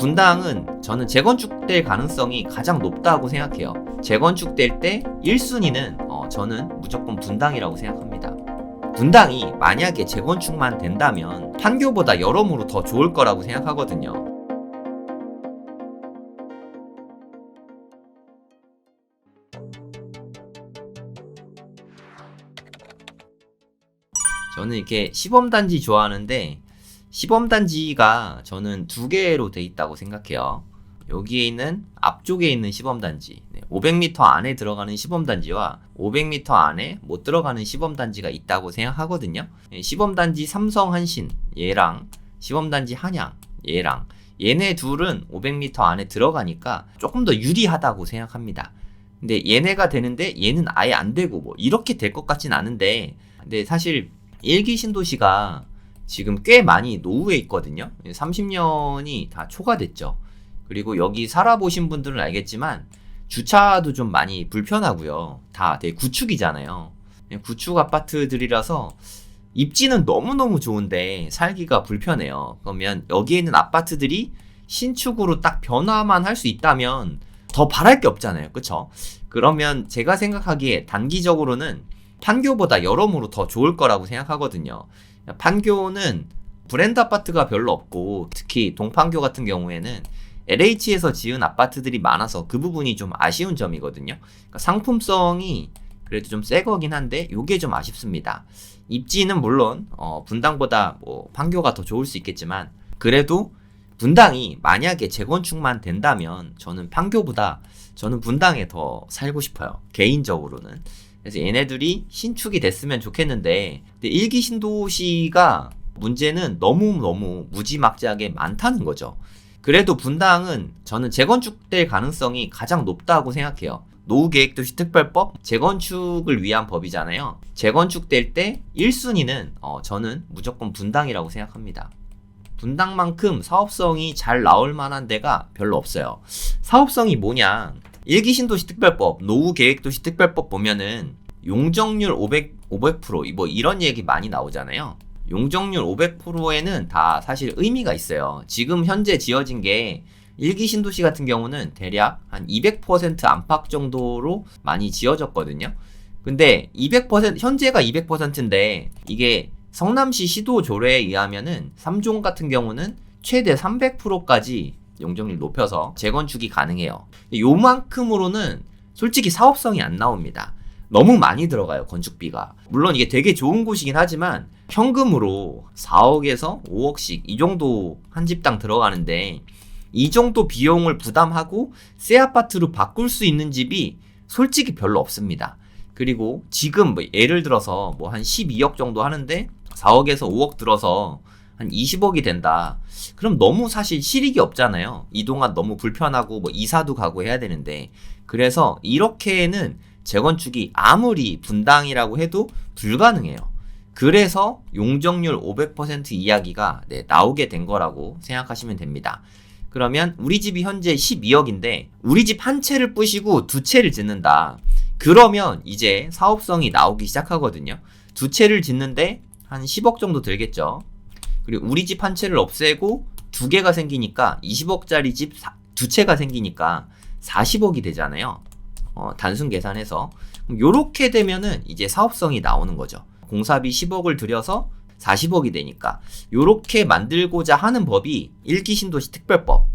분당은 저는 재건축될 가능성이 가장 높다고 생각해요. 재건축될 때 1순위는 저는 무조건 분당이라고 생각합니다. 분당이 만약에 재건축만 된다면 판교보다 여러모로 더 좋을 거라고 생각하거든요. 저는 이렇게 시범단지 좋아하는데 시범단지가 저는 두 개로 돼 있다고 생각해요. 여기에 있는 앞쪽에 있는 시범단지 500m 안에 들어가는 시범단지와 500m 안에 못 들어가는 시범단지가 있다고 생각하거든요. 시범단지 삼성 한신 얘랑 시범단지 한양 얘랑 얘네 둘은 500m 안에 들어가니까 조금 더 유리하다고 생각합니다. 근데 얘네가 되는데 얘는 아예 안 되고 뭐 이렇게 될 것 같진 않은데, 근데 사실 일기 신도시가 지금 꽤 많이 노후에 있거든요. 30년이 다 초과됐죠. 그리고 여기 살아보신 분들은 알겠지만 주차도 좀 많이 불편하고요. 다 되게 구축이잖아요. 구축 아파트들이라서 입지는 너무너무 좋은데 살기가 불편해요. 그러면 여기에 있는 아파트들이 신축으로 딱 변화만 할 수 있다면 더 바랄 게 없잖아요. 그쵸? 그러면 제가 생각하기에 단기적으로는 판교보다 여러모로 더 좋을 거라고 생각하거든요. 판교는 브랜드 아파트가 별로 없고 특히 동판교 같은 경우에는 LH에서 지은 아파트들이 많아서 그 부분이 좀 아쉬운 점이거든요. 그러니까 상품성이 그래도 좀 새 거긴 한데 요게 좀 아쉽습니다. 입지는 물론 분당보다 뭐 판교가 더 좋을 수 있겠지만 그래도 분당이 만약에 재건축만 된다면 저는 판교보다 저는 분당에 더 살고 싶어요. 개인적으로는. 그래서 얘네들이 신축이 됐으면 좋겠는데 근데 일기 신도시가 문제는 너무너무 무지막지하게 많다는 거죠. 그래도 분당은 저는 재건축될 가능성이 가장 높다고 생각해요. 노후계획도시 특별법 재건축을 위한 법이잖아요. 재건축될 때 1순위는 저는 무조건 분당이라고 생각합니다. 분당만큼 사업성이 잘 나올 만한 데가 별로 없어요. 사업성이 뭐냐? 일기신도시 특별법, 노후계획도시 특별법 보면은 용적률 500% 뭐 이런 얘기 많이 나오잖아요. 용적률 500%에는 다 사실 의미가 있어요. 지금 현재 지어진 게 일기 신도시 같은 경우는 대략 한 200% 안팎 정도로 많이 지어졌거든요. 근데 200% 현재가 200%인데 이게 성남시 시도 조례에 의하면은 3종 같은 경우는 최대 300%까지 용적률 높여서 재건축이 가능해요. 요만큼으로는 솔직히 사업성이 안 나옵니다. 너무 많이 들어가요, 건축비가. 물론 이게 되게 좋은 곳이긴 하지만 현금으로 4억에서 5억씩 이 정도 한 집당 들어가는데 이 정도 비용을 부담하고 새 아파트로 바꿀 수 있는 집이 솔직히 별로 없습니다. 그리고 지금 뭐 예를 들어서 뭐 한 12억 정도 하는데 4억에서 5억 들어서 한 20억이 된다. 그럼 너무 사실 실익이 없잖아요. 이동안 너무 불편하고 뭐 이사도 가고 해야 되는데. 그래서 이렇게는 재건축이 아무리 분당이라고 해도 불가능해요. 그래서 용적률 500% 이야기가 나오게 된 거라고 생각하시면 됩니다. 그러면 우리 집이 현재 12억인데 우리 집 한 채를 부시고 두 채를 짓는다. 그러면 이제 사업성이 나오기 시작하거든요. 두 채를 짓는데 한 10억 정도 들겠죠. 그리고 우리 집 한 채를 없애고 두 개가 생기니까 20억짜리 집 두 채가 생기니까 40억이 되잖아요. 단순 계산해서. 요렇게 되면은 이제 사업성이 나오는 거죠. 공사비 10억을 들여서 40억이 되니까 요렇게 만들고자 하는 법이 일기신도시 특별법,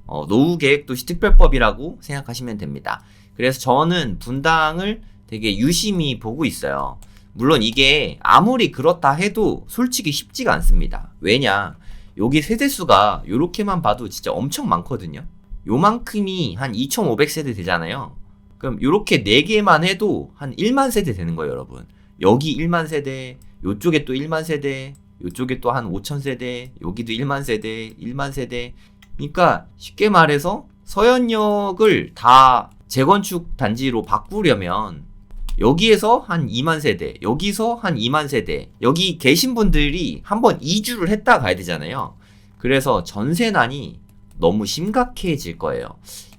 노후계획도시 특별법이라고 생각하시면 됩니다. 그래서 저는 분당을 되게 유심히 보고 있어요. 물론 이게 아무리 그렇다 해도 솔직히 쉽지가 않습니다. 왜냐? 여기 세대수가 요렇게만 봐도 진짜 엄청 많거든요. 요만큼이 한 2500세대 되잖아요. 그럼 요렇게 4개만 해도 한 1만 세대 되는 거예요, 여러분. 여기 1만 세대, 요쪽에 또 1만 세대, 요쪽에 또 한 5천 세대, 여기도 1만 세대, 1만 세대. 그러니까 쉽게 말해서 서현역을 다 재건축 단지로 바꾸려면 여기에서 한 2만 세대, 여기서 한 2만 세대, 여기 계신 분들이 한번 이주를 했다 가야 되잖아요. 그래서 전세난이 너무 심각해질 거예요.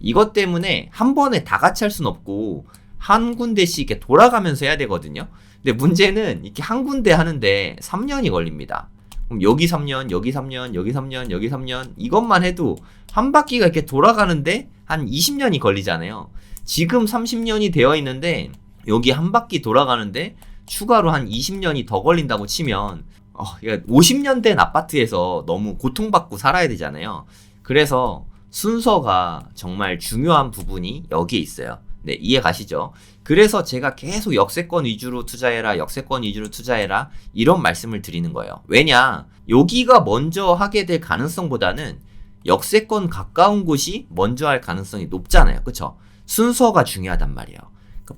이것 때문에 한 번에 다 같이 할 순 없고 한 군데씩 이렇게 돌아가면서 해야 되거든요. 근데 문제는 이렇게 한 군데 하는데 3년이 걸립니다. 그럼 여기 3년, 여기 3년, 여기 3년, 여기 3년 이것만 해도 한 바퀴가 이렇게 돌아가는데 한 20년이 걸리잖아요. 지금 30년이 되어 있는데 여기 한 바퀴 돌아가는데 추가로 한 20년이 더 걸린다고 치면 50년 된 아파트에서 너무 고통받고 살아야 되잖아요. 그래서 순서가 정말 중요한 부분이 여기에 있어요. 네, 이해 가시죠? 그래서 제가 계속 역세권 위주로 투자해라, 역세권 위주로 투자해라 이런 말씀을 드리는 거예요. 왜냐? 여기가 먼저 하게 될 가능성보다는 역세권 가까운 곳이 먼저 할 가능성이 높잖아요. 그쵸? 순서가 중요하단 말이에요.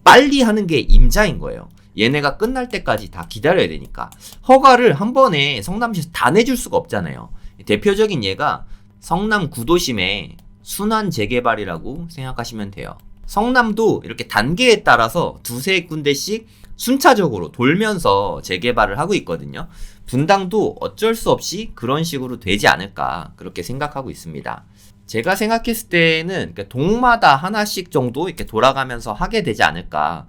빨리 하는 게 임자인 거예요. 얘네가 끝날 때까지 다 기다려야 되니까. 허가를 한 번에 성남시에서 다 내줄 수가 없잖아요. 대표적인 예가 성남 구도심의 순환 재개발이라고 생각하시면 돼요. 성남도 이렇게 단계에 따라서 두세 군데씩 순차적으로 돌면서 재개발을 하고 있거든요. 분당도 어쩔 수 없이 그런 식으로 되지 않을까 그렇게 생각하고 있습니다. 제가 생각했을 때는 동마다 하나씩 정도 이렇게 돌아가면서 하게 되지 않을까.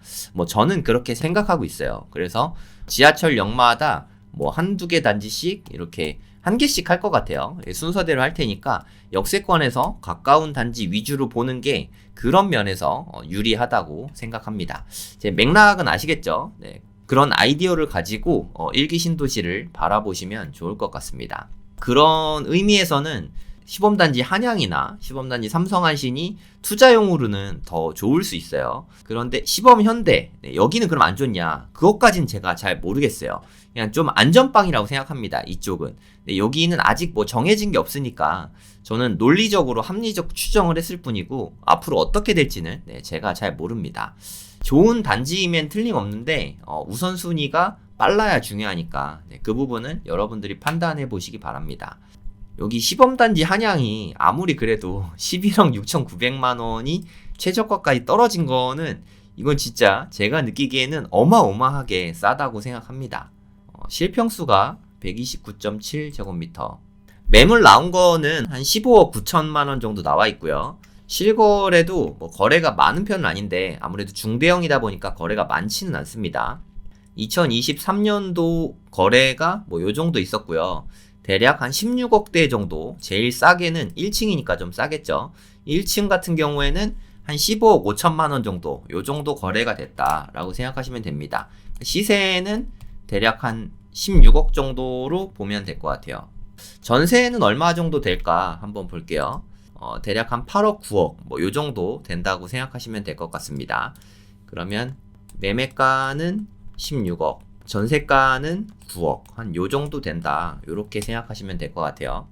저는 그렇게 생각하고 있어요. 그래서 지하철역마다 한두 개 단지씩 이렇게 한 개씩 할 것 같아요. 순서대로 할 테니까 역세권에서 가까운 단지 위주로 보는 게 그런 면에서 유리하다고 생각합니다. 제 맥락은 아시겠죠? 네. 그런 아이디어를 가지고 일기 신도시를 바라보시면 좋을 것 같습니다. 그런 의미에서는 시범단지 한양이나 시범단지 삼성한신이 투자용으로는 더 좋을 수 있어요. 그런데 시범현대, 여기는 그럼 안 좋냐? 그것까진 제가 잘 모르겠어요. 그냥 좀 안전빵이라고 생각합니다. 이쪽은. 여기는 아직 정해진 게 없으니까 저는 논리적으로 합리적 추정을 했을 뿐이고 앞으로 어떻게 될지는 제가 잘 모릅니다. 좋은 단지이면 틀림없는데 우선순위가 빨라야 중요하니까 그 부분은 여러분들이 판단해 보시기 바랍니다. 여기 시범단지 한양이 아무리 그래도 11억 6,900만 원이 최저가까지 떨어진 거는 이건 진짜 제가 느끼기에는 어마어마하게 싸다고 생각합니다. 실평수가 129.7제곱미터. 매물 나온 거는 한 15억 9천만 원 정도 나와 있고요. 실거래도 거래가 많은 편은 아닌데 아무래도 중대형이다 보니까 거래가 많지는 않습니다. 2023년도 거래가 요 정도 있었고요. 대략 한 16억대 정도, 제일 싸게는 1층이니까 좀 싸겠죠. 1층 같은 경우에는 한 15억 5천만 원 정도, 요 정도 거래가 됐다라고 생각하시면 됩니다. 시세는 대략 한 16억 정도로 보면 될 것 같아요. 전세는 얼마 정도 될까 한번 볼게요. 대략 한 8억, 9억, 요 정도 된다고 생각하시면 될 것 같습니다. 그러면 매매가는 16억, 전세가는 9억, 한 요 정도 된다. 요렇게 생각하시면 될 것 같아요.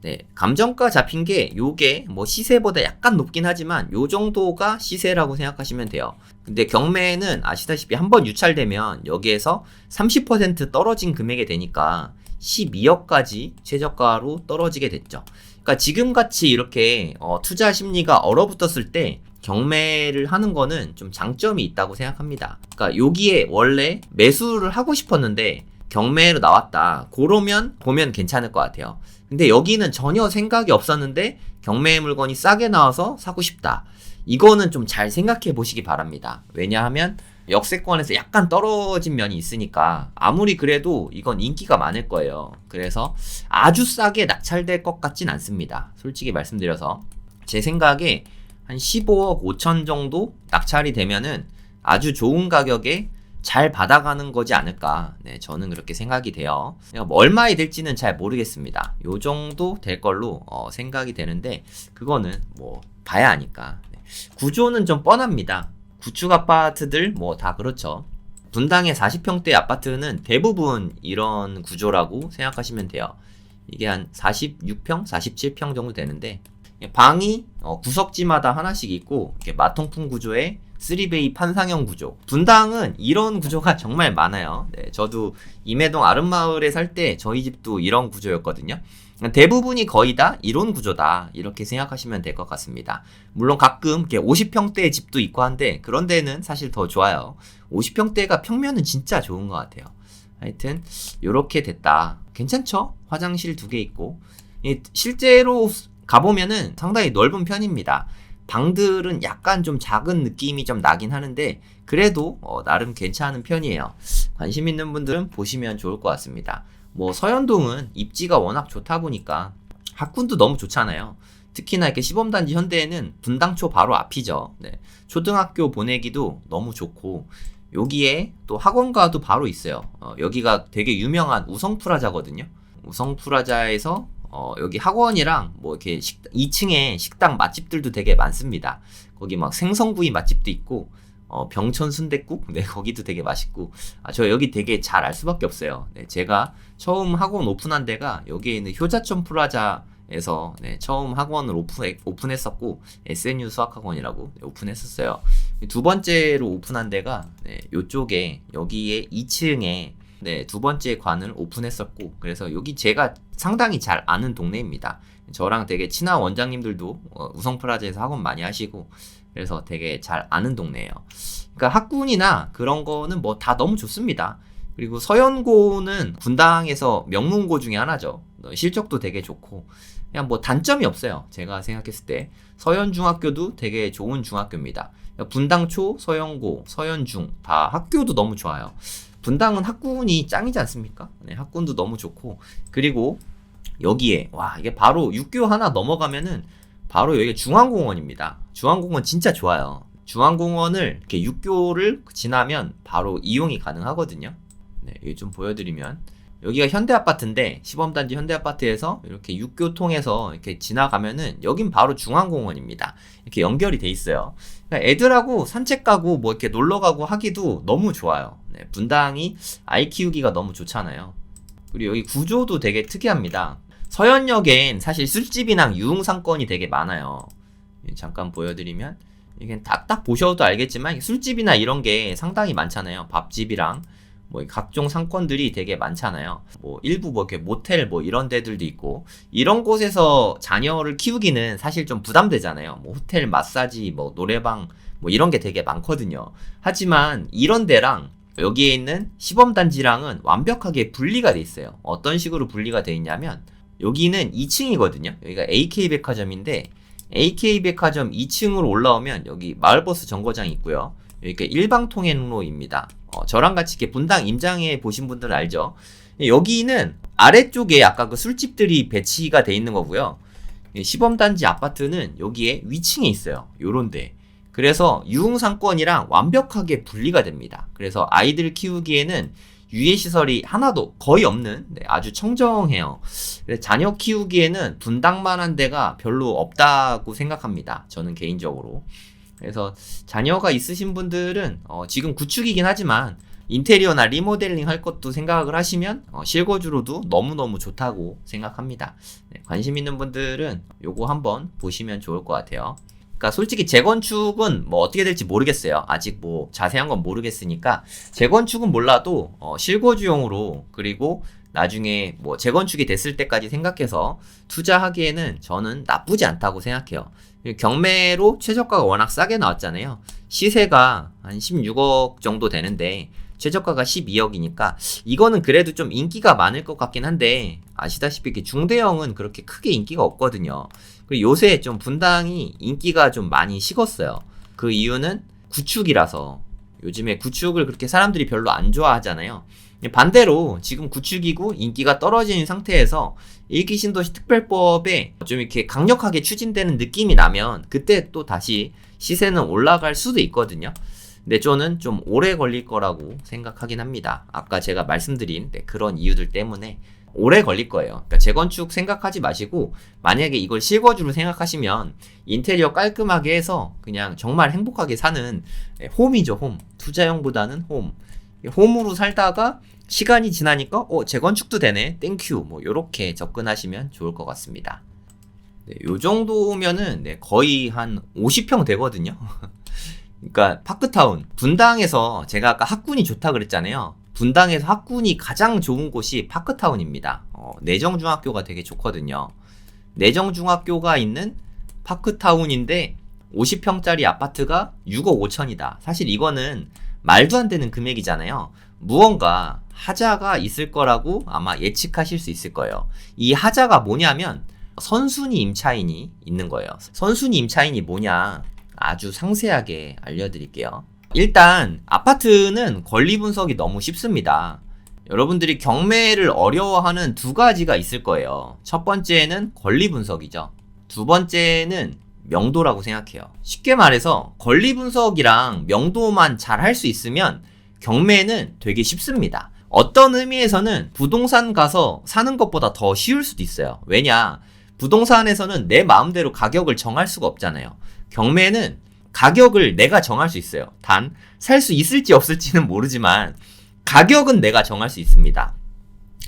네, 감정가 잡힌 게 요게 시세보다 약간 높긴 하지만 요 정도가 시세라고 생각하시면 돼요. 근데 경매는 아시다시피 한번 유찰되면 여기에서 30% 떨어진 금액이 되니까 12억까지 최저가로 떨어지게 됐죠. 그러니까 지금같이 이렇게 투자 심리가 얼어붙었을 때 경매를 하는 거는 좀 장점이 있다고 생각합니다. 그러니까 여기에 원래 매수를 하고 싶었는데 경매로 나왔다. 그러면 보면 괜찮을 것 같아요. 근데 여기는 전혀 생각이 없었는데 경매 물건이 싸게 나와서 사고 싶다. 이거는 좀 잘 생각해 보시기 바랍니다. 왜냐하면 역세권에서 약간 떨어진 면이 있으니까 아무리 그래도 이건 인기가 많을 거예요. 그래서 아주 싸게 낙찰될 것 같진 않습니다. 솔직히 말씀드려서 제 생각에 한 15억 5천 정도 낙찰이 되면은 아주 좋은 가격에 잘 받아가는 거지 않을까. 네, 저는 그렇게 생각이 돼요. 얼마에 될지는 잘 모르겠습니다. 요 정도 될 걸로 생각이 되는데 그거는 봐야 하니까. 네. 구조는 좀 뻔합니다. 구축 아파트들 다 그렇죠. 분당의 40평대 아파트는 대부분 이런 구조라고 생각하시면 돼요. 이게 한 46평, 47평 정도 되는데 방이 구석지마다 하나씩 있고 이렇게 마통풍 구조의 3베이 판상형 구조. 분당은 이런 구조가 정말 많아요. 네, 저도 임해동 아름마을에 살 때 저희 집도 이런 구조였거든요. 대부분이 거의 다 이런 구조다 이렇게 생각하시면 될 것 같습니다. 물론 가끔 50평대 집도 있고 한데 그런 데는 사실 더 좋아요. 50평대가 평면은 진짜 좋은 것 같아요. 하여튼 이렇게 됐다. 괜찮죠? 화장실 2개 있고 실제로 가보면은 상당히 넓은 편입니다. 방들은 약간 좀 작은 느낌이 좀 나긴 하는데 그래도 나름 괜찮은 편이에요. 관심 있는 분들은 보시면 좋을 것 같습니다. 뭐 서현동은 입지가 워낙 좋다 보니까 학군도 너무 좋잖아요. 특히나 이렇게 시범단지 현대에는 분당초 바로 앞이죠. 네. 초등학교 보내기도 너무 좋고 여기에 또 학원가도 바로 있어요. 여기가 되게 유명한 우성프라자거든요. 우성프라자에서 여기 학원이랑 뭐 이렇게 2층에 식당 맛집들도 되게 많습니다. 거기 막 생선구이 맛집도 있고 병천 순댓국? 네, 거기도 되게 맛있고. 저 여기 되게 잘 알 수밖에 없어요. 네, 제가 처음 학원 오픈한 데가 여기에 있는 효자촌 프라자에서 네, 처음 학원을 오픈했었고, SNU 수학학원이라고 네, 오픈했었어요. 두 번째로 오픈한 데가 네, 요쪽에 여기에 2층에 네, 두 번째 관을 오픈했었고, 그래서 여기 제가 상당히 잘 아는 동네입니다. 저랑 되게 친한 원장님들도 우성프라자에서 학원 많이 하시고, 그래서 되게 잘 아는 동네예요. 그러니까 학군이나 그런 거는 뭐 다 너무 좋습니다. 그리고 서연고는 분당에서 명문고 중에 하나죠. 실적도 되게 좋고 그냥 뭐 단점이 없어요. 제가 생각했을 때 서연중학교도 되게 좋은 중학교입니다. 분당초, 서연고, 서연중 다 학교도 너무 좋아요. 분당은 학군이 짱이지 않습니까? 네, 학군도 너무 좋고 그리고 여기에 와 이게 바로 육교 하나 넘어가면은 바로 여기가 중앙공원입니다. 중앙공원 진짜 좋아요. 중앙공원을 이렇게 육교를 지나면 바로 이용이 가능하거든요. 네, 여기 좀 보여드리면 여기가 현대아파트인데 시범단지 현대아파트에서 이렇게 육교 통해서 이렇게 지나가면은 여긴 바로 중앙공원입니다. 이렇게 연결이 돼 있어요. 그러니까 애들하고 산책 가고 뭐 이렇게 놀러 가고 하기도 너무 좋아요. 네, 분당이 아이 키우기가 너무 좋잖아요. 그리고 여기 구조도 되게 특이합니다. 서현역엔 사실 술집이랑 유흥상권이 되게 많아요. 잠깐 보여드리면 이게 딱 보셔도 알겠지만 술집이나 이런 게 상당히 많잖아요. 밥집이랑 뭐 각종 상권들이 되게 많잖아요. 뭐 일부 뭐 이렇게 모텔 뭐 이런 데들도 있고 이런 곳에서 자녀를 키우기는 사실 좀 부담되잖아요. 뭐 호텔, 마사지, 뭐 노래방 뭐 이런 게 되게 많거든요. 하지만 이런 데랑 여기에 있는 시범단지랑은 완벽하게 분리가 돼 있어요. 어떤 식으로 분리가 돼 있냐면 여기는 2층이거든요. 여기가 AK백화점인데 AK백화점 2층으로 올라오면 여기 마을버스 정거장이 있고요. 여기가 일방통행로입니다. 저랑 같이 이렇게 분당 임장에 보신 분들은 알죠? 여기는 아래쪽에 아까 그 술집들이 배치가 돼 있는 거고요. 시범단지 아파트는 여기에 위층에 있어요. 요런데. 그래서 유흥상권이랑 완벽하게 분리가 됩니다. 그래서 아이들 키우기에는 유해시설이 하나도 거의 없는 아주 청정해요. 자녀 키우기에는 분당만한 데가 별로 없다고 생각합니다. 저는 개인적으로. 그래서 자녀가 있으신 분들은 지금 구축이긴 하지만 인테리어나 리모델링 할 것도 생각을 하시면 실거주로도 너무너무 좋다고 생각합니다. 네, 관심 있는 분들은 요거 한번 보시면 좋을 것 같아요. 그러니까 솔직히 재건축은 뭐 어떻게 될지 모르겠어요. 아직 뭐 자세한 건 모르겠으니까 재건축은 몰라도 실거주용으로 그리고 나중에 뭐 재건축이 됐을 때까지 생각해서 투자하기에는 저는 나쁘지 않다고 생각해요. 경매로 최저가가 워낙 싸게 나왔잖아요. 시세가 한 16억 정도 되는데 최저가가 12억이니까 이거는 그래도 좀 인기가 많을 것 같긴 한데 아시다시피 중대형은 그렇게 크게 인기가 없거든요. 그리고 요새 좀 분당이 인기가 좀 많이 식었어요. 그 이유는 구축이라서 요즘에 구축을 그렇게 사람들이 별로 안 좋아하잖아요. 반대로 지금 구축이고 인기가 떨어지는 상태에서 일기신도시 특별법에 좀 이렇게 강력하게 추진되는 느낌이 나면 그때 또 다시 시세는 올라갈 수도 있거든요. 근데 저는 좀 오래 걸릴 거라고 생각하긴 합니다. 아까 제가 말씀드린 그런 이유들 때문에 오래 걸릴 거예요. 그러니까 재건축 생각하지 마시고 만약에 이걸 실거주로 생각하시면 인테리어 깔끔하게 해서 그냥 정말 행복하게 사는 홈이죠. 홈. 투자용보다는 홈. 홈으로 살다가 시간이 지나니까 재건축도 되네 땡큐 뭐 요렇게 접근하시면 좋을 것 같습니다. 네, 요 정도면은 거의 한 50평 되거든요. 그러니까 파크타운 분당에서 제가 아까 학군이 좋다 그랬잖아요. 분당에서 학군이 가장 좋은 곳이 파크타운입니다. 내정중학교가 되게 좋거든요. 내정중학교가 있는 파크타운인데 50평짜리 아파트가 6억 5천이다. 사실 이거는 말도 안 되는 금액이잖아요. 무언가 하자가 있을 거라고 아마 예측하실 수 있을 거예요. 이 하자가 뭐냐면 선순위 임차인이 있는 거예요. 선순위 임차인이 뭐냐 아주 상세하게 알려드릴게요. 일단 아파트는 권리 분석이 너무 쉽습니다. 여러분들이 경매를 어려워하는 두 가지가 있을 거예요. 첫 번째는 권리 분석이죠. 두 번째는 명도라고 생각해요. 쉽게 말해서 권리 분석이랑 명도만 잘 할 수 있으면 경매는 되게 쉽습니다. 어떤 의미에서는 부동산 가서 사는 것보다 더 쉬울 수도 있어요. 왜냐? 부동산에서는 내 마음대로 가격을 정할 수가 없잖아요. 경매는 가격을 내가 정할 수 있어요. 단, 살 수 있을지 없을지는 모르지만 가격은 내가 정할 수 있습니다.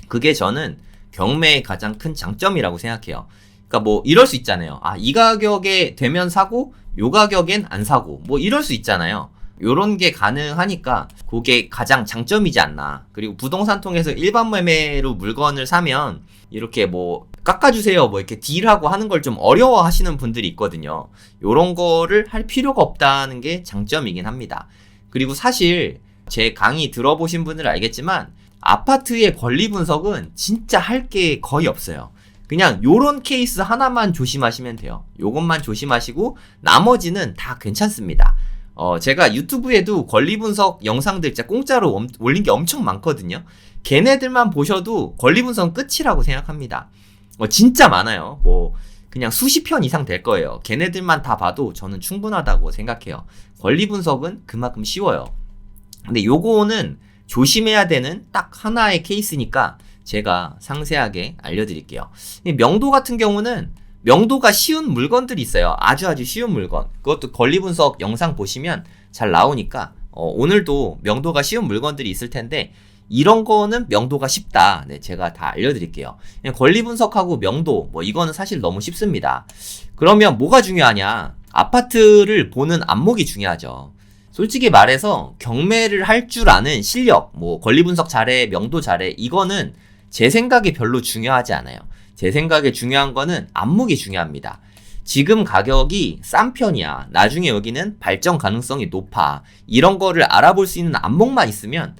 그게 저는 경매의 가장 큰 장점이라고 생각해요. 그러니까 뭐 이럴 수 있잖아요. 이 가격에 되면 사고 요 가격엔 안 사고 뭐 이럴 수 있잖아요. 요런 게 가능하니까 그게 가장 장점이지 않나. 그리고 부동산 통해서 일반 매매로 물건을 사면 이렇게 뭐 깎아주세요 뭐 이렇게 딜하고 하는 걸 좀 어려워 하시는 분들이 있거든요. 요런 거를 할 필요가 없다는 게 장점이긴 합니다. 그리고 사실 제 강의 들어보신 분들은 알겠지만 아파트의 권리 분석은 진짜 할 게 거의 없어요. 그냥 요런 케이스 하나만 조심하시면 돼요. 요것만 조심하시고 나머지는 다 괜찮습니다. 제가 유튜브에도 권리 분석 영상들 진짜 공짜로 올린 게 엄청 많거든요. 걔네들만 보셔도 권리 분석은 끝이라고 생각합니다. 진짜 많아요. 뭐 그냥 수십 편 이상 될 거예요. 걔네들만 다 봐도 저는 충분하다고 생각해요. 권리 분석은 그만큼 쉬워요. 근데 요거는 조심해야 되는 딱 하나의 케이스니까 제가 상세하게 알려드릴게요. 명도 같은 경우는 명도가 쉬운 물건들이 있어요. 아주 쉬운 물건. 그것도 권리 분석 영상 보시면 잘 나오니까 오늘도 명도가 쉬운 물건들이 있을 텐데 이런 거는 명도가 쉽다. 네, 제가 다 알려드릴게요. 그냥 권리 분석하고 명도 뭐 이거는 사실 너무 쉽습니다. 그러면 뭐가 중요하냐? 아파트를 보는 안목이 중요하죠. 솔직히 말해서 경매를 할 줄 아는 실력, 뭐 권리 분석 잘해, 명도 잘해, 이거는 제 생각에 별로 중요하지 않아요. 제 생각에 중요한 거는 안목이 중요합니다. 지금 가격이 싼 편이야. 나중에 여기는 발전 가능성이 높아. 이런 거를 알아볼 수 있는 안목만 있으면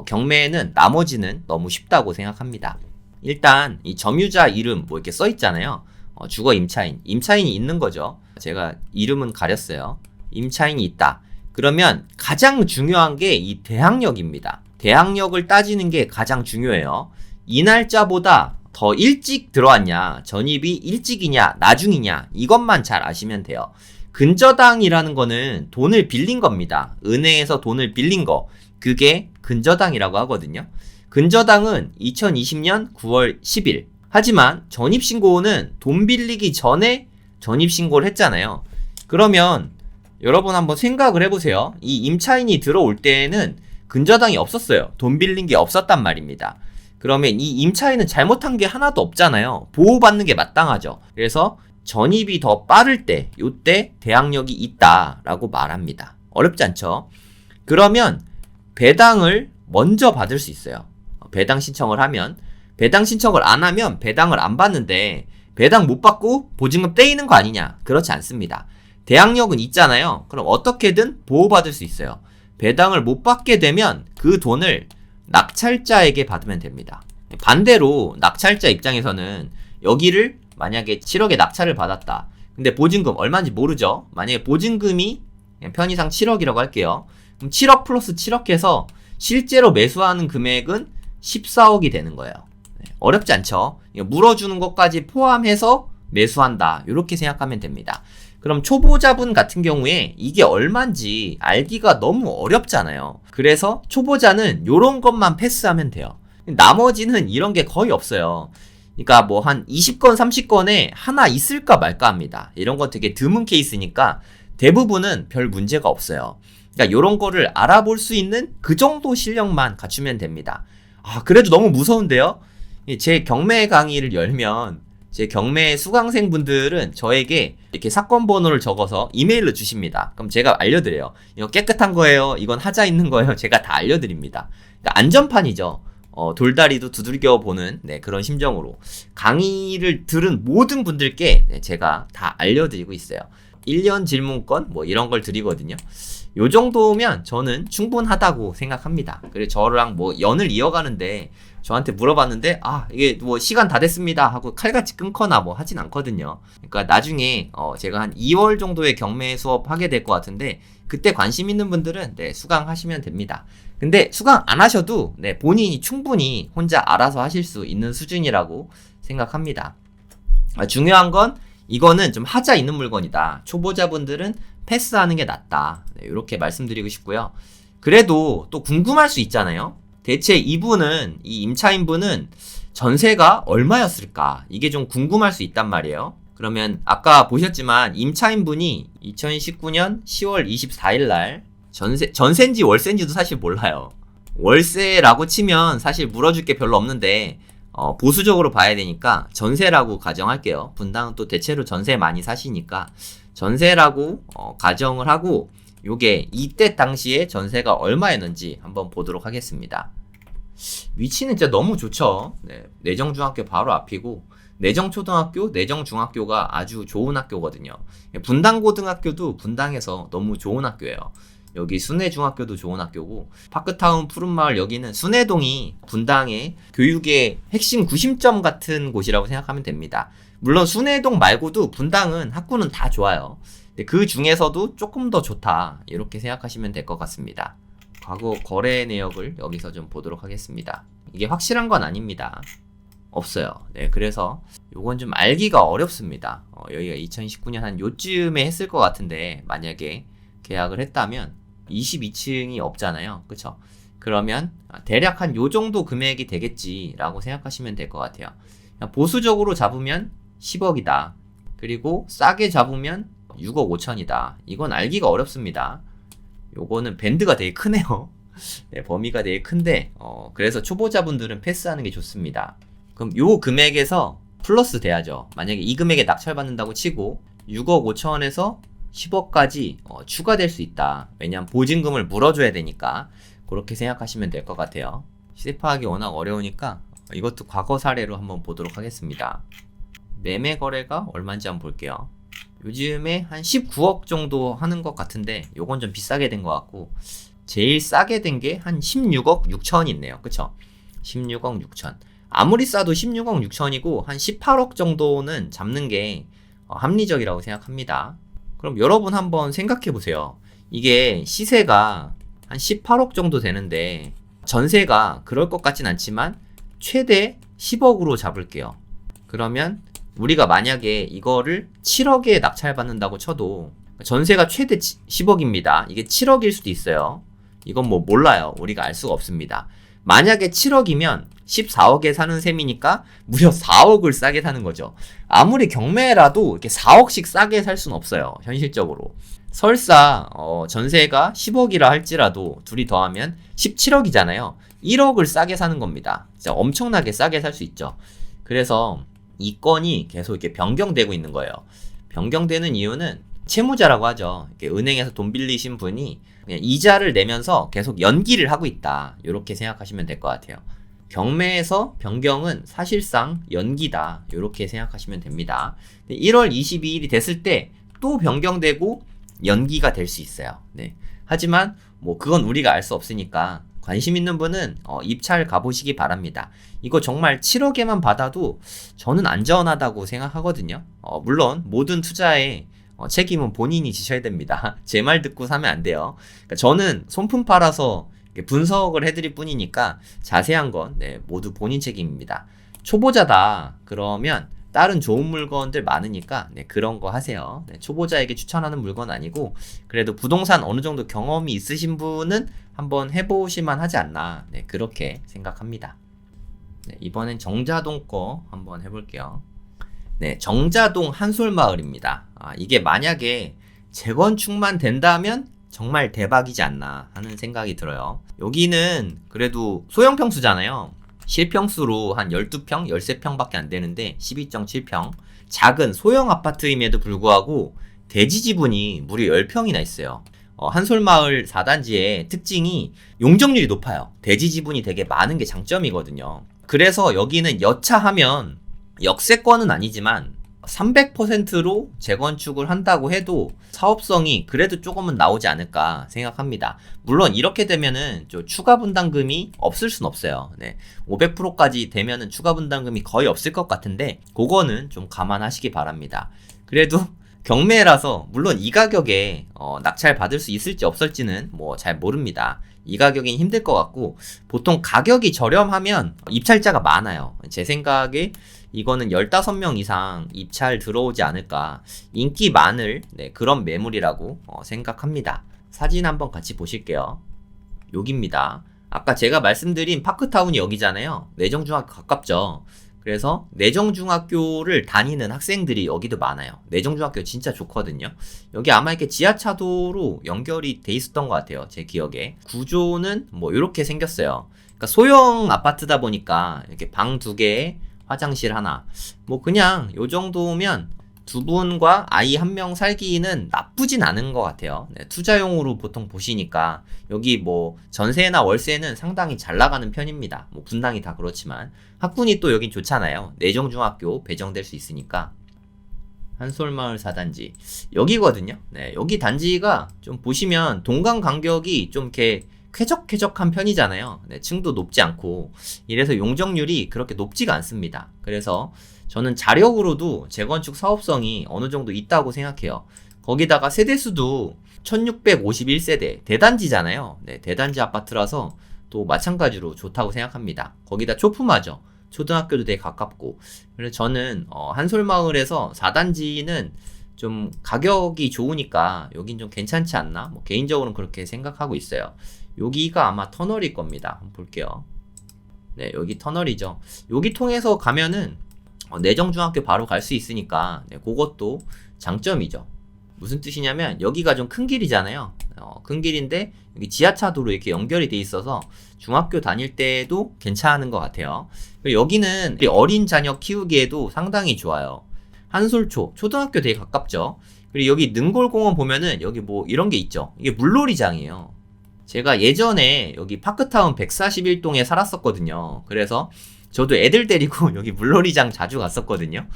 경매에는 나머지는 너무 쉽다고 생각합니다. 일단 이 점유자 이름 뭐 이렇게 써 있잖아요. 주거 임차인. 임차인이 있는 거죠. 제가 이름은 가렸어요. 임차인이 있다. 그러면 가장 중요한 게 이 대항력입니다. 대항력을 따지는 게 가장 중요해요. 이 날짜보다 더 일찍 들어왔냐, 전입이 일찍이냐, 나중이냐, 이것만 잘 아시면 돼요. 근저당이라는 거는 돈을 빌린 겁니다. 은행에서 돈을 빌린 거. 그게 근저당이라고 하거든요. 근저당은 2020년 9월 10일. 하지만 전입신고는 돈 빌리기 전에 전입신고를 했잖아요. 그러면 여러분 한번 생각을 해보세요. 이 임차인이 들어올 때에는 근저당이 없었어요. 돈 빌린 게 없었단 말입니다. 그러면 이 임차인은 잘못한 게 하나도 없잖아요. 보호받는 게 마땅하죠. 그래서 전입이 더 빠를 때, 요때 대항력이 있다라고 말합니다. 어렵지 않죠? 그러면 배당을 먼저 받을 수 있어요. 배당 신청을 하면, 배당 신청을 안 하면 배당을 안 받는데 배당 못 받고 보증금 떼이는 거 아니냐? 그렇지 않습니다. 대항력은 있잖아요. 그럼 어떻게든 보호받을 수 있어요. 배당을 못 받게 되면 그 돈을 낙찰자에게 받으면 됩니다. 반대로 낙찰자 입장에서는 여기를 만약에 7억에 낙찰을 받았다. 근데 보증금 얼마인지 모르죠. 만약에 보증금이 편의상 7억이라고 할게요. 그럼 7억 플러스 7억 해서 실제로 매수하는 금액은 14억이 되는 거예요. 어렵지 않죠? 물어주는 것까지 포함해서 매수한다. 이렇게 생각하면 됩니다. 그럼 초보자분 같은 경우에 이게 얼만지 알기가 너무 어렵잖아요. 그래서 초보자는 요런 것만 패스하면 돼요. 나머지는 이런 게 거의 없어요. 그러니까 뭐 한 20건, 30건에 하나 있을까 말까 합니다. 이런 건 되게 드문 케이스니까 대부분은 별 문제가 없어요. 그러니까 요런 거를 알아볼 수 있는 그 정도 실력만 갖추면 됩니다. 그래도 너무 무서운데요? 제 경매 강의를 열면 제 경매 수강생분들은 저에게 이렇게 사건 번호를 적어서 이메일로 주십니다. 그럼 제가 알려드려요. 이거 깨끗한 거예요. 이건 하자 있는 거예요. 제가 다 알려드립니다. 그러니까 안전판이죠. 돌다리도 두들겨 보는 그런 심정으로 강의를 들은 모든 분들께 제가 다 알려드리고 있어요. 1년 질문권 뭐 이런 걸 드리거든요. 요 정도면 저는 충분하다고 생각합니다. 그래서 저랑 뭐 연을 이어가는데 저한테 물어봤는데 이게 뭐 시간 다 됐습니다 하고 칼같이 끊거나 뭐 하진 않거든요. 그러니까 나중에 제가 한 2월 정도에 경매 수업 하게 될 것 같은데 그때 관심 있는 분들은 수강하시면 됩니다. 근데 수강 안 하셔도 본인이 충분히 혼자 알아서 하실 수 있는 수준이라고 생각합니다. 중요한 건 이거는 좀 하자 있는 물건이다. 초보자분들은 패스하는 게 낫다. 이렇게 말씀드리고 싶고요. 그래도 또 궁금할 수 있잖아요. 대체 이 임차인분은 전세가 얼마였을까? 이게 좀 궁금할 수 있단 말이에요. 그러면 아까 보셨지만 임차인분이 2019년 10월 24일 날 전세인지 월세인지도 사실 몰라요. 월세라고 치면 사실 물어줄 게 별로 없는데 보수적으로 봐야 되니까 전세라고 가정할게요. 분당은 또 대체로 전세 많이 사시니까 전세라고 가정을 하고 요게 이때 당시에 전세가 얼마였는지 한번 보도록 하겠습니다. 위치는 진짜 너무 좋죠. 내정중학교 바로 앞이고 내정초등학교, 내정중학교가 아주 좋은 학교거든요. 분당고등학교도 분당에서 너무 좋은 학교예요. 여기 순회중학교도 좋은 학교고 파크타운 푸른마을 여기는 순회동이 분당의 교육의 핵심 구심점 같은 곳이라고 생각하면 됩니다. 물론 순회동 말고도 분당은 학구는 다 좋아요. 그 중에서도 조금 더 좋다 이렇게 생각하시면 될 것 같습니다. 과거 거래 내역을 여기서 좀 보도록 하겠습니다. 이게 확실한 건 아닙니다. 없어요. 그래서 요건 좀 알기가 어렵습니다. 여기가 2019년 한 요쯤에 했을 것 같은데 만약에 계약을 했다면 22층이 없잖아요. 그쵸? 그러면 대략 한 요 정도 금액이 되겠지라고 생각하시면 될 것 같아요. 보수적으로 잡으면 10억이다. 그리고 싸게 잡으면 6억 5천이다. 이건 알기가 어렵습니다. 요거는 밴드가 되게 크네요. 범위가 되게 큰데 그래서 초보자분들은 패스하는 게 좋습니다. 그럼 요 금액에서 플러스 돼야죠. 만약에 이 금액에 낙찰받는다고 치고 6억 5천에서 10억까지 추가될 수 있다. 왜냐면 보증금을 물어줘야 되니까 그렇게 생각하시면 될 것 같아요. 시세 파악이 워낙 어려우니까 이것도 과거 사례로 한번 보도록 하겠습니다. 매매 거래가 얼마인지 한번 볼게요. 요즘에 한 19억 정도 하는 것 같은데 요건 좀 비싸게 된 것 같고 제일 싸게 된 게 한 16억 6천 있네요. 그쵸? 16억 6천. 아무리 싸도 16억 6천이고 한 18억 정도는 잡는 게 합리적이라고 생각합니다. 그럼 여러분 한번 생각해 보세요. 이게 시세가 한 18억 정도 되는데 전세가 그럴 것 같진 않지만 최대 10억으로 잡을게요. 그러면 우리가 만약에 이거를 7억에 낙찰받는다고 쳐도 전세가 최대 10억입니다. 이게 7억일 수도 있어요. 이건 뭐 몰라요. 우리가 알 수가 없습니다. 만약에 7억이면 14억에 사는 셈이니까 무려 4억을 싸게 사는 거죠. 아무리 경매라도 이렇게 4억씩 싸게 살 수는 없어요. 현실적으로. 설사 전세가 10억이라 할지라도 둘이 더하면 17억이잖아요. 1억을 싸게 사는 겁니다. 진짜 엄청나게 싸게 살 수 있죠. 그래서 이 건이 계속 이렇게 변경되고 있는 거예요. 변경되는 이유는 채무자라고 하죠. 이렇게 은행에서 돈 빌리신 분이 그냥 이자를 내면서 계속 연기를 하고 있다. 이렇게 생각하시면 될 것 같아요. 경매에서 변경은 사실상 연기다. 이렇게 생각하시면 됩니다. 1월 22일이 됐을 때 또 변경되고 연기가 될 수 있어요. 하지만 뭐 그건 우리가 알 수 없으니까 관심 있는 분은 입찰 가보시기 바랍니다. 이거 정말 7억에만 받아도 저는 안전하다고 생각하거든요. 물론 모든 투자에 책임은 본인이 지셔야 됩니다. 제 말 듣고 사면 안 돼요. 그러니까 저는 손품 팔아서 분석을 해드릴 뿐이니까 자세한 건 모두 본인 책임입니다. 초보자다 그러면 다른 좋은 물건들 많으니까 그런 거 하세요. 초보자에게 추천하는 물건 아니고 그래도 부동산 어느 정도 경험이 있으신 분은 한번 해보실만 하지 않나 그렇게 생각합니다. 이번엔 정자동 거 한번 해볼게요. 정자동 한솔마을입니다. 이게 만약에 재건축만 된다면 정말 대박이지 않나 하는 생각이 들어요. 여기는 그래도 소형 평수잖아요. 실평수로 한 12평, 13평밖에 안 되는데 12.7평. 작은 소형 아파트임에도 불구하고 대지 지분이 무려 10평이나 있어요. 한솔마을 4단지의 특징이 용적률이 높아요. 대지 지분이 되게 많은 게 장점이거든요. 그래서 여기는 여차하면 역세권은 아니지만 300%로 재건축을 한다고 해도 사업성이 그래도 조금은 나오지 않을까 생각합니다. 물론 이렇게 되면은 추가 분담금이 없을 순 없어요. 500%까지 되면은 추가 분담금이 거의 없을 것 같은데 그거는 좀 감안하시기 바랍니다. 그래도 경매라서 물론 이 가격에 낙찰 받을 수 있을지 없을지는 뭐 잘 모릅니다. 이 가격엔 힘들 것 같고 보통 가격이 저렴하면 입찰자가 많아요. 제 생각에 이거는 15명 이상 입찰 들어오지 않을까. 인기 많을 그런 매물이라고 생각합니다. 사진 한번 같이 보실게요. 여기입니다. 아까 제가 말씀드린 파크타운이 여기잖아요. 내정중학교 가깝죠. 그래서 내정중학교를 다니는 학생들이 여기도 많아요. 내정중학교 진짜 좋거든요. 여기 아마 이렇게 지하차도로 연결이 돼 있었던 것 같아요. 제 기억에. 구조는 뭐 이렇게 생겼어요. 그러니까 소형 아파트다 보니까 이렇게 방 2개에 화장실 하나. 뭐 그냥 요 정도면 두 분과 아이 1명 살기는 나쁘진 않은 것 같아요. 네, 투자용으로 보통 보시니까 여기 뭐 전세나 월세는 상당히 잘 나가는 편입니다. 뭐 분당이 다 그렇지만 학군이 또 여긴 좋잖아요. 내정중학교 배정될 수 있으니까. 한솔마을 4단지 여기거든요. 네, 여기 단지가 좀 보시면 동강 간격이 좀 이렇게 쾌적쾌적한 편이잖아요. 네, 층도 높지 않고 이래서 용적률이 그렇게 높지가 않습니다. 그래서 저는 자력으로도 재건축 사업성이 어느 정도 있다고 생각해요. 거기다가 세대수도 1651세대 대단지잖아요. 네, 대단지 아파트라서 또 마찬가지로 좋다고 생각합니다. 거기다 초품화죠. 초등학교도 되게 가깝고. 그래서 저는 한솔마을에서 4단지는 좀 가격이 좋으니까 여긴 좀 괜찮지 않나? 뭐 개인적으로는 그렇게 생각하고 있어요. 여기가 아마 터널일 겁니다. 한번 볼게요. 네, 여기 터널이죠. 여기 통해서 가면은 내정중학교 바로 갈 수 있으니까 네, 그것도 장점이죠. 무슨 뜻이냐면 여기가 좀 큰 길이잖아요. 큰 길인데 여기 지하차도로 이렇게 연결이 돼 있어서 중학교 다닐 때도 괜찮은 것 같아요. 그리고 여기는 어린 자녀 키우기에도 상당히 좋아요. 한솔초 초등학교 되게 가깝죠. 그리고 여기 능골공원 보면은 여기 뭐 이런 게 있죠. 이게 물놀이장이에요. 제가 예전에 여기 파크타운 141동에 살았었거든요. 그래서 저도 애들 데리고 여기 물놀이장 자주 갔었거든요.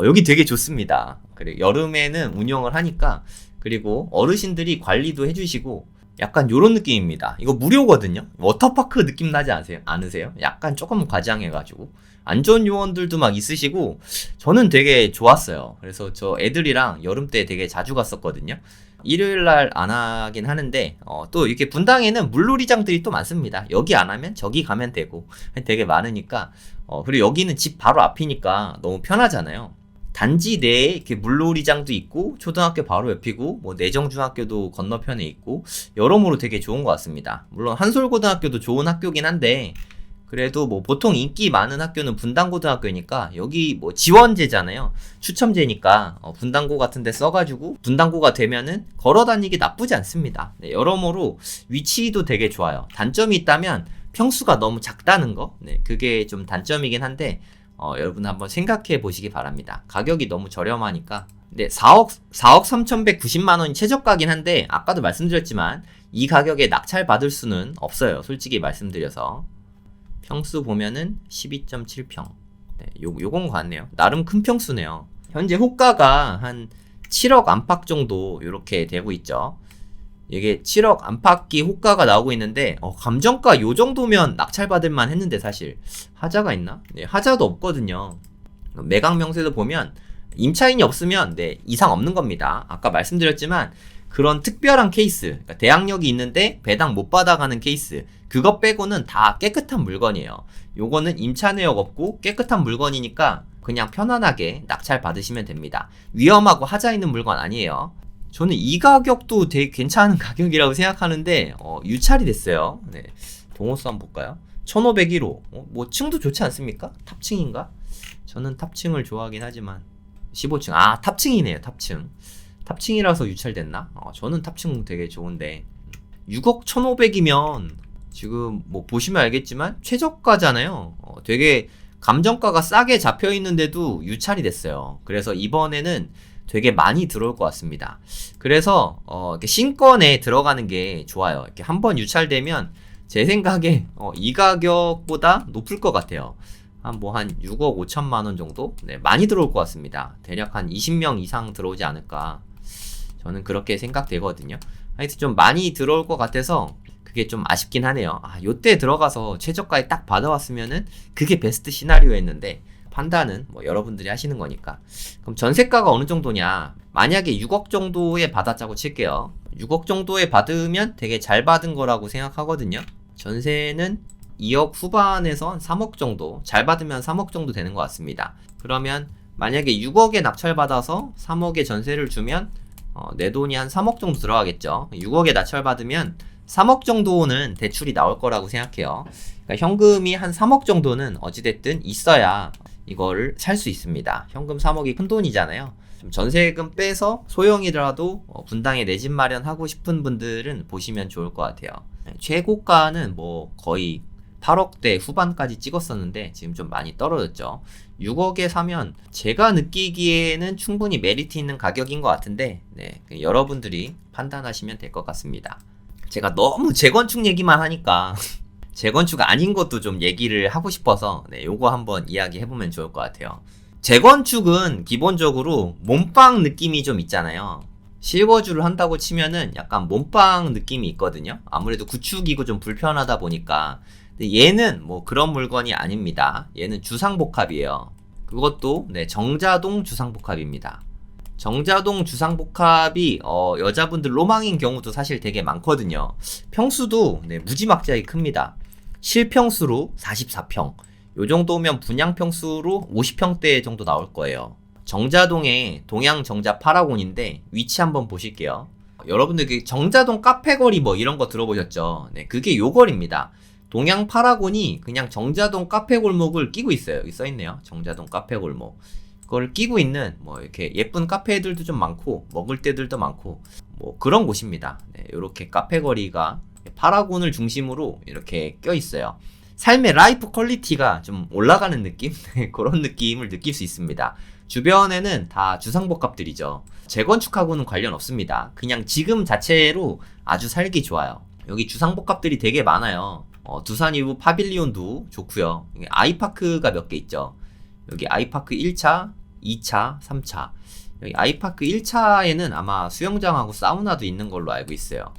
여기 되게 좋습니다. 그리고 여름에는 운영을 하니까 그리고 어르신들이 관리도 해주시고 약간 요런 느낌입니다. 이거 무료거든요. 워터파크 느낌 나지 않으세요? 약간 조금 과장해가지고 안전 요원들도 막 있으시고 저는 되게 좋았어요. 그래서 저 애들이랑 여름 때 되게 자주 갔었거든요. 일요일날 안 하긴 하는데 또 이렇게 분당에는 물놀이장들이 또 많습니다. 여기 안 하면 저기 가면 되고 되게 많으니까 그리고 여기는 집 바로 앞이니까 너무 편하잖아요. 단지 내에 이렇게 물놀이장도 있고 초등학교 바로 옆이고 뭐 내정중학교도 건너편에 있고 여러모로 되게 좋은 것 같습니다. 물론 한솔고등학교도 좋은 학교긴 한데 그래도 뭐 보통 인기 많은 학교는 분당고등학교니까 여기 뭐 지원제잖아요. 추첨제니까 분당고 같은 데 써가지고 분당고가 되면은 걸어다니기 나쁘지 않습니다. 네, 여러모로 위치도 되게 좋아요. 단점이 있다면 평수가 너무 작다는 거. 네, 그게 좀 단점이긴 한데 여러분 한번 생각해 보시기 바랍니다. 가격이 너무 저렴하니까. 네, 4억 3,190만 원이 최저가긴 한데 아까도 말씀드렸지만 이 가격에 낙찰 받을 수는 없어요. 솔직히 말씀드려서. 평수 보면은 12.7평. 네, 요건 것 같네요. 나름 큰 평수네요. 현재 호가가 한 7억 안팎 정도 이렇게 되고 있죠. 이게 7억 안팎이 호가가 나오고 있는데 감정가 요 정도면 낙찰받을 만 했는데 사실 하자가 있나? 네, 하자도 없거든요. 매각 명세도 보면 임차인이 없으면 네, 이상 없는 겁니다. 아까 말씀드렸지만 그런 특별한 케이스, 그러니까 대항력이 있는데 배당 못 받아가는 케이스, 그것 빼고는 다 깨끗한 물건이에요. 요거는 임차 내역 없고 깨끗한 물건이니까 그냥 편안하게 낙찰 받으시면 됩니다. 위험하고 하자 있는 물건 아니에요. 저는 이 가격도 되게 괜찮은 가격이라고 생각하는데 유찰이 됐어요. 네, 동호수 한번 볼까요? 1501호. 뭐 층도 좋지 않습니까? 탑층인가? 저는 탑층을 좋아하긴 하지만 15층. 아, 탑층이네요. 탑층. 탑층이라서 유찰됐나? 저는 탑층 되게 좋은데 6억 1,500이면 지금 뭐 보시면 알겠지만 최저가잖아요. 되게 감정가가 싸게 잡혀 있는데도 유찰이 됐어요. 그래서 이번에는 되게 많이 들어올 것 같습니다. 그래서 이렇게 신권에 들어가는 게 좋아요. 이렇게 한번 유찰되면 제 생각에 이 가격보다 높을 것 같아요. 한 6억 5천만 원 정도? 네, 많이 들어올 것 같습니다. 대략 한 20명 이상 들어오지 않을까. 저는 그렇게 생각되거든요. 하여튼 좀 많이 들어올 것 같아서 그게 좀 아쉽긴 하네요. 요때 들어가서 최저가에 딱 받아왔으면은 그게 베스트 시나리오였는데 판단은 뭐 여러분들이 하시는 거니까. 그럼 전세가가 어느 정도냐? 만약에 6억 정도에 받았자고 칠게요. 6억 정도에 받으면 되게 잘 받은 거라고 생각하거든요. 전세는 2억 후반에서 3억 정도, 잘 받으면 3억 정도 되는 것 같습니다. 그러면 만약에 6억에 낙찰받아서 3억에 전세를 주면 내 돈이 한 3억 정도 들어가겠죠. 6억에 낙찰받으면 3억 정도는 대출이 나올 거라고 생각해요. 그러니까 현금이 한 3억 정도는 어찌됐든 있어야 이거를 살 수 있습니다. 현금 3억이 큰 돈이잖아요. 좀 전세금 빼서 소형이라도 분당에 내 집 마련하고 싶은 분들은 보시면 좋을 것 같아요. 최고가는 뭐 거의 8억대 후반까지 찍었었는데 지금 좀 많이 떨어졌죠. 6억에 사면 제가 느끼기에는 충분히 메리트 있는 가격인 것 같은데 여러분들이 판단하시면 될 것 같습니다. 제가 너무 재건축 얘기만 하니까 재건축 아닌 것도 좀 얘기를 하고 싶어서 요거 한번 이야기해보면 좋을 것 같아요. 재건축은 기본적으로 몸빵 느낌이 좀 있잖아요. 실거주를 한다고 치면은 약간 몸빵 느낌이 있거든요. 아무래도 구축이고 좀 불편하다 보니까. 근데 얘는 뭐 그런 물건이 아닙니다. 얘는 주상복합이에요. 그것도 정자동 주상복합입니다. 정자동 주상복합이 여자분들 로망인 경우도 사실 되게 많거든요. 평수도 무지막지하게 큽니다. 실평수로 44평, 요 정도면 분양평수로 50평대 정도 나올 거예요. 정자동의 동양 정자 파라곤인데 위치 한번 보실게요. 여러분들 그 정자동 카페거리 뭐 이런 거 들어보셨죠? 그게 요 거리입니다. 동양 파라곤이 그냥 정자동 카페 골목을 끼고 있어요. 여기 써있네요. 정자동 카페 골목. 그걸 끼고 있는 뭐 이렇게 예쁜 카페들도 좀 많고 먹을 데들도 많고 뭐 그런 곳입니다. 이렇게 카페 거리가 파라곤을 중심으로 이렇게 껴 있어요. 삶의 라이프 퀄리티가 좀 올라가는 느낌? 그런 느낌을 느낄 수 있습니다. 주변에는 다 주상복합들이죠. 재건축하고는 관련 없습니다. 그냥 지금 자체로 아주 살기 좋아요. 여기 주상복합들이 되게 많아요. 두산 이브 파빌리온도 좋고요. 아이파크가 몇 개 있죠. 여기 아이파크 1차, 2차, 3차. 여기 아이파크 1차에는 아마 수영장하고 사우나도 있는 걸로 알고 있어요.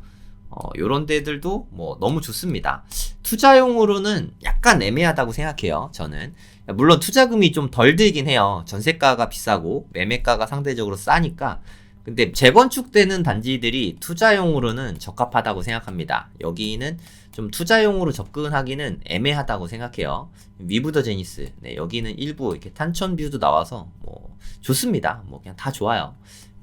요런 데들도 뭐 너무 좋습니다. 투자용으로는 약간 애매하다고 생각해요. 저는. 물론 투자금이 좀 덜 들긴 해요. 전세가가 비싸고 매매가가 상대적으로 싸니까. 근데 재건축되는 단지들이 투자용으로는 적합하다고 생각합니다. 여기는 좀 투자용으로 접근하기는 애매하다고 생각해요. 위브 더 제니스. 여기는 일부 이렇게 탄천 뷰도 나와서 뭐 좋습니다. 뭐 그냥 다 좋아요.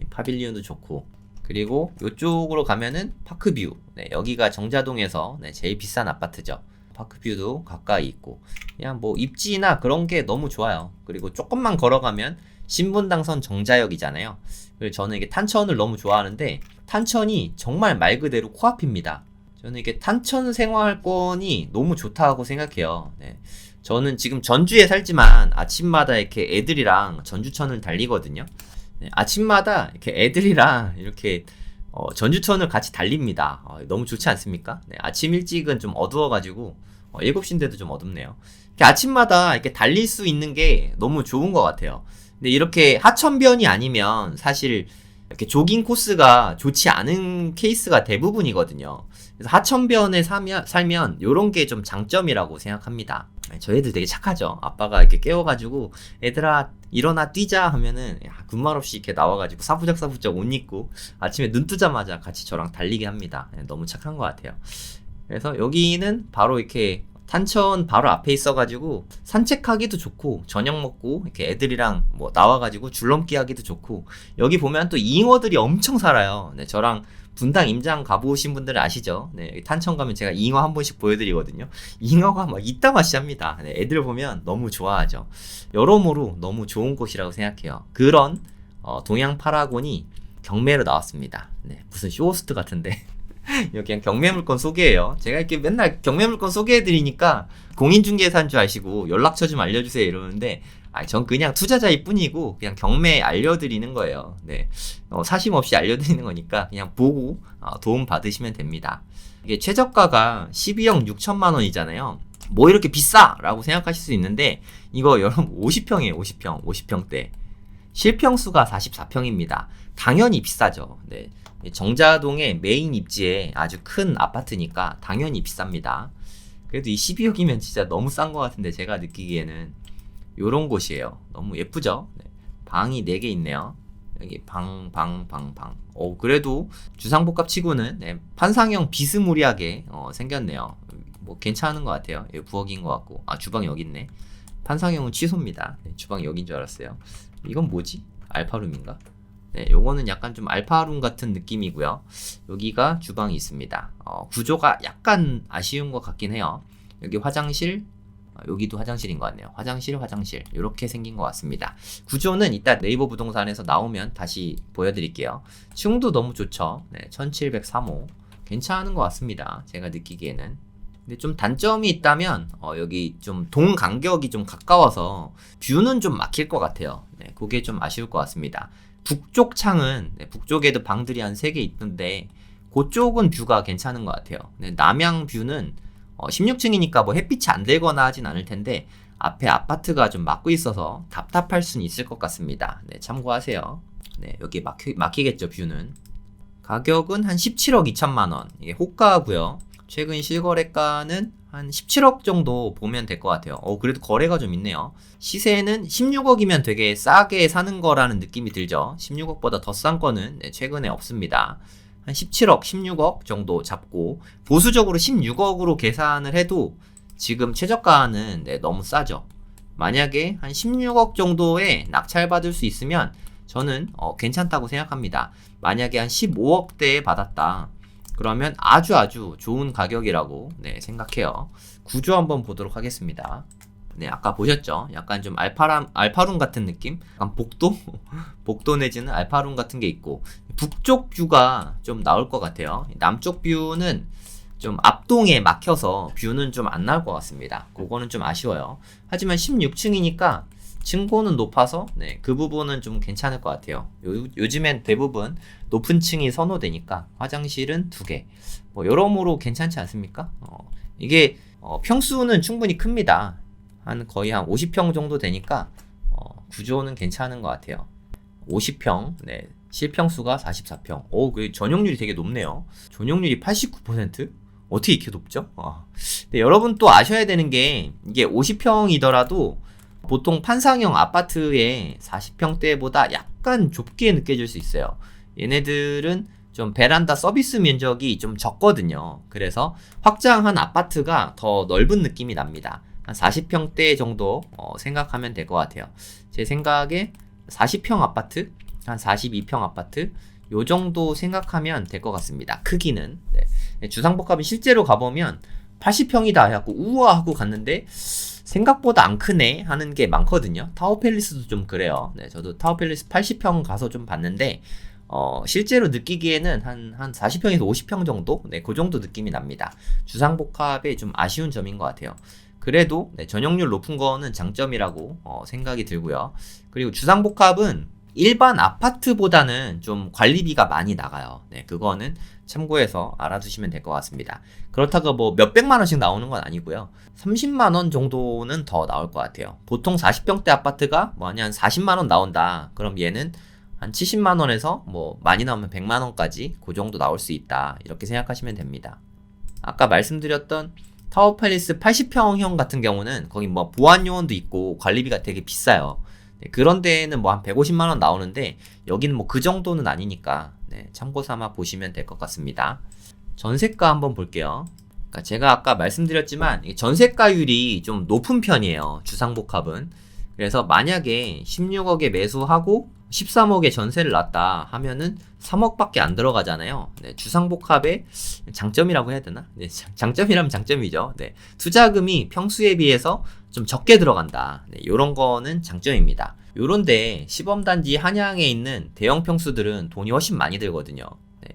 파빌리온도 좋고. 그리고 이쪽으로 가면은 파크뷰. 여기가 정자동에서 제일 비싼 아파트죠. 파크뷰도 가까이 있고. 그냥 뭐 입지나 그런 게 너무 좋아요. 그리고 조금만 걸어가면 신분당선 정자역이잖아요. 그래서 저는 이게 탄천을 너무 좋아하는데 탄천이 정말 말 그대로 코앞입니다. 저는 이게 탄천 생활권이 너무 좋다고 생각해요. 저는 지금 전주에 살지만 아침마다 이렇게 애들이랑 전주천을 달리거든요. 아침마다 이렇게 애들이랑 이렇게 전주천을 같이 달립니다. 너무 좋지 않습니까? 아침 일찍은 좀 어두워가지고 7시인데도 좀 어둡네요. 이렇게 아침마다 이렇게 달릴 수 있는 게 너무 좋은 것 같아요. 근데 이렇게 하천변이 아니면 사실 이렇게 조깅 코스가 좋지 않은 케이스가 대부분이거든요. 그래서 하천변에 살면 요런 게 좀 장점이라고 생각합니다. 저희 애들 되게 착하죠. 아빠가 이렇게 깨워가지고 애들아 일어나 뛰자 하면은 군말 없이 이렇게 나와가지고 사부작사부작 옷 입고 아침에 눈 뜨자마자 같이 저랑 달리게 합니다. 너무 착한 것 같아요. 그래서 여기는 바로 이렇게 탄천 바로 앞에 있어가지고 산책하기도 좋고 저녁 먹고 이렇게 애들이랑 뭐 나와가지고 줄넘기 하기도 좋고 여기 보면 또 잉어들이 엄청 살아요. 저랑 분당 임장 가보신 분들은 아시죠? 탄천 가면 제가 잉어 한 번씩 보여드리거든요. 잉어가 막 이따마시 합니다. 애들 보면 너무 좋아하죠. 여러모로 너무 좋은 곳이라고 생각해요. 그런 동양 파라곤이 경매로 나왔습니다. 무슨 쇼호스트 같은데 이거 그냥 경매물건 소개해요. 제가 이렇게 맨날 경매물건 소개해드리니까 공인중개사인 줄 아시고 연락처 좀 알려주세요 이러는데 전 그냥 투자자일 뿐이고 그냥 경매 알려드리는 거예요. 사심 없이 알려드리는 거니까 그냥 보고 도움 받으시면 됩니다. 이게 최저가가 12억 6천만 원이잖아요. 뭐 이렇게 비싸! 라고 생각하실 수 있는데 이거 여러분 50평이에요. 50평대. 실평수가 44평입니다. 당연히 비싸죠. 정자동의 메인 입지에 아주 큰 아파트니까 당연히 비쌉니다. 그래도 이 12억이면 진짜 너무 싼 것 같은데 제가 느끼기에는 요런 곳이에요. 너무 예쁘죠? 방이 4개 있네요. 여기 그래도 주상복합 치고는 네, 판상형 비스무리하게 생겼네요. 뭐 괜찮은 것 같아요. 여기 부엌인 것 같고, 주방 여기 있네. 판상형은 취소입니다. 네, 주방 여긴 줄 알았어요. 이건 뭐지? 알파룸인가? 네, 요거는 약간 좀 알파룸 같은 느낌이고요. 여기가 주방이 있습니다. 구조가 약간 아쉬운 것 같긴 해요. 여기 화장실, 여기도 화장실인 것 같네요. 화장실 이렇게 생긴 것 같습니다. 구조는 이따 네이버 부동산에서 나오면 다시 보여드릴게요. 층도 너무 좋죠. 네, 1703호 괜찮은 것 같습니다. 제가 느끼기에는. 근데 좀 단점이 있다면 여기 좀 동 간격이 좀 가까워서 뷰는 좀 막힐 것 같아요. 네, 그게 좀 아쉬울 것 같습니다. 북쪽 창은 북쪽에도 방들이 한 3개 있던데 그쪽은 뷰가 괜찮은 것 같아요. 네, 남향 뷰는 16층이니까 뭐 햇빛이 안 들거나 하진 않을 텐데 앞에 아파트가 좀 막고 있어서 답답할 수는 있을 것 같습니다. 네, 참고하세요. 네, 여기 막히겠죠, 뷰는. 가격은 한 17억 2천만 원. 이게 호가고요. 최근 실거래가는 한 17억 정도 보면 될 것 같아요. 그래도 거래가 좀 있네요. 시세는 16억이면 되게 싸게 사는 거라는 느낌이 들죠. 16억보다 더 싼 거는 최근에 없습니다. 한 17억, 16억 정도 잡고 보수적으로 16억으로 계산을 해도 지금 최저가는 너무 싸죠. 만약에 한 16억 정도에 낙찰받을 수 있으면 저는 괜찮다고 생각합니다. 만약에 한 15억대에 받았다. 그러면 아주 좋은 가격이라고 생각해요. 구조 한번 보도록 하겠습니다. 네, 아까 보셨죠? 약간 좀 알파룸 같은 느낌? 약간 복도 내지는 알파룸 같은 게 있고, 북쪽 뷰가 좀 나올 것 같아요. 남쪽 뷰는 좀 앞동에 막혀서 뷰는 좀 안 나올 것 같습니다. 그거는 좀 아쉬워요. 하지만 16층이니까 층고는 높아서 그 부분은 좀 괜찮을 것 같아요. 요즘엔 대부분 높은 층이 선호되니까 화장실은 2개. 뭐 여러모로 괜찮지 않습니까? 이게 평수는 충분히 큽니다. 거의 한 50평 정도 되니까 구조는 괜찮은 것 같아요. 50평, 실평수가 44평. 그 전용률이 되게 높네요. 전용률이 89%? 어떻게 이렇게 높죠? 근데 여러분 또 아셔야 되는 게 이게 50평이더라도 보통 판상형 아파트의 40평대보다 약간 좁게 느껴질 수 있어요. 얘네들은 좀 베란다 서비스 면적이 좀 적거든요. 그래서 확장한 아파트가 더 넓은 느낌이 납니다. 한 40평대 정도 생각하면 될 것 같아요. 제 생각에 40평 아파트, 한 42평 아파트 요 정도 생각하면 될 것 같습니다. 크기는. 주상복합이 실제로 가보면 80평이다 해갖고 우와 하고 갔는데 생각보다 안 크네 하는 게 많거든요. 타워팰리스도 좀 그래요. 저도 타워팰리스 80평 가서 좀 봤는데 실제로 느끼기에는 한 40평에서 50평 정도? 그 정도 느낌이 납니다. 주상복합의 좀 아쉬운 점인 것 같아요. 그래도 전용률 높은 거는 장점이라고 생각이 들고요. 그리고 주상복합은 일반 아파트보다는 좀 관리비가 많이 나가요. 그거는 참고해서 알아두시면 될 것 같습니다. 그렇다고 뭐 몇백만 원씩 나오는 건 아니고요. 30만 원 정도는 더 나올 것 같아요. 보통 40평대 아파트가 뭐 한 40만 원 나온다. 그럼 얘는 한 70만 원에서 뭐 많이 나오면 100만 원까지 그 정도 나올 수 있다. 이렇게 생각하시면 됩니다. 아까 말씀드렸던 타워팰리스 80평형 같은 경우는 거기 뭐 보안 요원도 있고 관리비가 되게 비싸요. 그런 데에는 뭐 한 150만 원 나오는데 여기는 뭐 그 정도는 아니니까 참고 삼아 보시면 될 것 같습니다. 전세가 한번 볼게요. 그러니까 제가 아까 말씀드렸지만 전세가율이 좀 높은 편이에요. 주상복합은. 그래서 만약에 16억에 매수하고 13억에 전세를 놨다 하면은 3억밖에 안 들어가잖아요. 주상복합의 장점이라고 해야 되나? 장점이라면 장점이죠. 투자금이 평수에 비해서 좀 적게 들어간다. 요런 거는 장점입니다. 요런데 시범단지 한양에 있는 대형 평수들은 돈이 훨씬 많이 들거든요.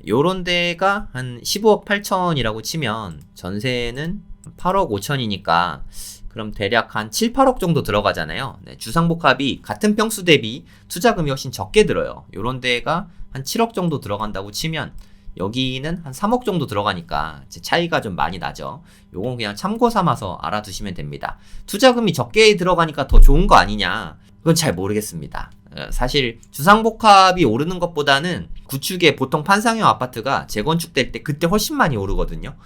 요런 데가 한 15억 8천이라고 치면 전세는 8억 5천이니까 그럼 대략 한 7, 8억 정도 들어가잖아요. 주상복합이 같은 평수 대비 투자금이 훨씬 적게 들어요. 요런 데가 한 7억 정도 들어간다고 치면 여기는 한 3억 정도 들어가니까 차이가 좀 많이 나죠. 요건 그냥 참고 삼아서 알아두시면 됩니다. 투자금이 적게 들어가니까 더 좋은 거 아니냐? 그건 잘 모르겠습니다. 사실 주상복합이 오르는 것보다는 구축에 보통 판상형 아파트가 재건축될 때 그때 훨씬 많이 오르거든요.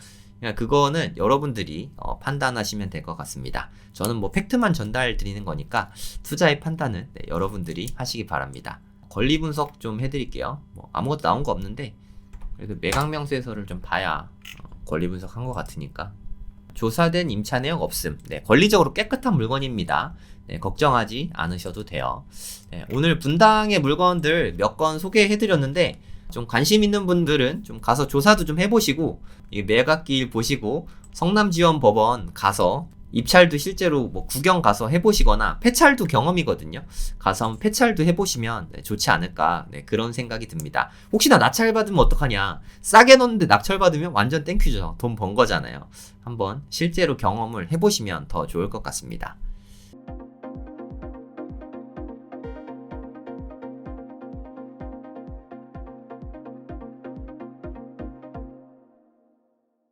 그거는 여러분들이 판단하시면 될 것 같습니다. 저는 뭐 팩트만 전달 드리는 거니까 투자의 판단은 여러분들이 하시기 바랍니다. 권리 분석 좀 해드릴게요. 뭐 아무것도 나온 거 없는데 그래도 매각명세서를 좀 봐야 권리 분석한 것 같으니까. 조사된 임차 내역 없음. 네, 권리적으로 깨끗한 물건입니다. 네, 걱정하지 않으셔도 돼요. 네, 오늘 분당의 물건들 몇 건 소개해드렸는데 좀 관심 있는 분들은 좀 가서 조사도 좀 해보시고 이 매각기일 보시고 성남지원법원 가서 입찰도 실제로 뭐 구경 가서 해보시거나 폐찰도 경험이거든요. 가서 한번 폐찰도 해보시면 네, 좋지 않을까 네, 그런 생각이 듭니다. 혹시나 낙찰 받으면 어떡하냐. 싸게 넣는데 낙찰 받으면 완전 땡큐죠. 돈 번 거잖아요. 한번 실제로 경험을 해보시면 더 좋을 것 같습니다.